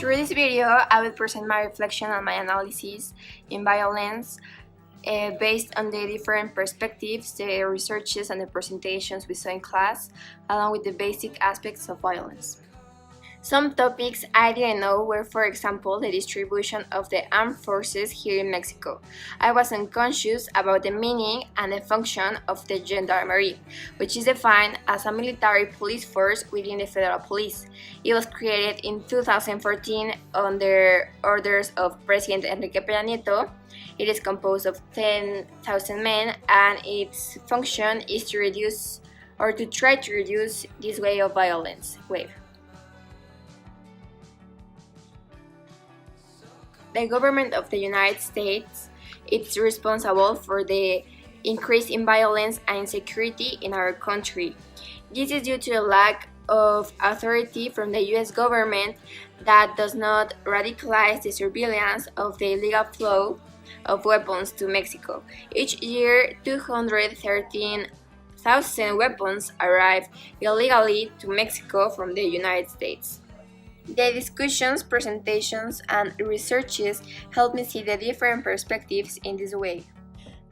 Through this video, I will present my reflection on my analysis in violence based on the different perspectives, the researches and the presentations we saw in class, along with the basic aspects of violence. Some topics I didn't know were, for example, the distribution of the armed forces here in Mexico. I was unconscious about the meaning and the function of the gendarmerie, which is defined as a military police force within the federal police. It was created in 2014 under orders of President Enrique Peña Nieto. It is composed of 10,000 men, and its function is to reduce or to try to reduce this wave of violence. The government of the United States is responsible for the increase in violence and insecurity in our country. This is due to the lack of authority from the US government that does not radicalize the surveillance of the illegal flow of weapons to Mexico. Each year, 213,000 weapons arrive illegally to Mexico from the United States. The discussions, presentations, and researches help me see the different perspectives in this way.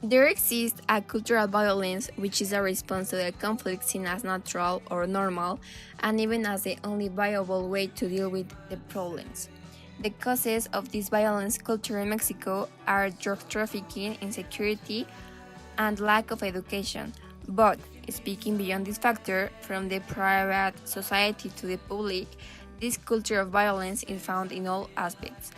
There exists a cultural violence, which is a response to the conflict seen as natural or normal, and even as the only viable way to deal with the problems. The causes of this violence culture in Mexico are drug trafficking, insecurity, and lack of education. But, speaking beyond this factor, from the private society to the public, this culture of violence is found in all aspects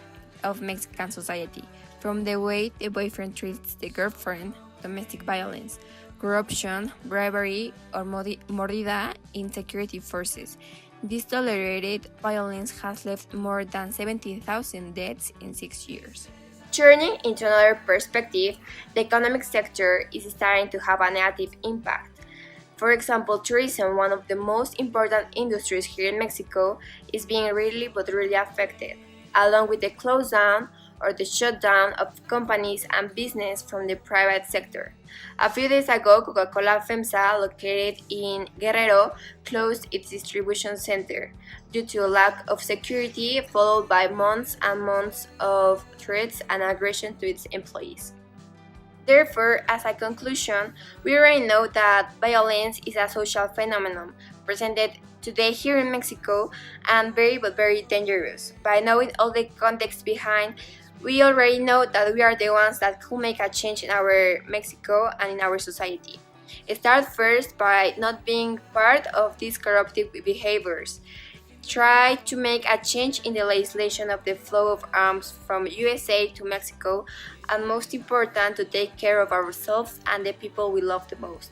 of Mexican society, from the way the boyfriend treats the girlfriend, domestic violence, corruption, bribery, or mordida in security forces. This tolerated violence has left more than 70,000 deaths in 6 years. Turning into another perspective, the economic sector is starting to have a negative impact. For example, tourism, one of the most important industries here in Mexico, is being really affected, along with the close down or the shutdown of companies and business from the private sector. A few days ago, Coca-Cola FEMSA, located in Guerrero, closed its distribution center due to a lack of security, followed by months and months of threats and aggression to its employees. Therefore, as a conclusion, we already know that violence is a social phenomenon presented today here in Mexico and very dangerous. By knowing all the context behind, we already know that we are the ones that could make a change in our Mexico and in our society. Start first by not being part of these corruptive behaviors. Try to make a change in the legislation of the flow of arms from USA to Mexico, and most important, to take care of ourselves and the people we love the most.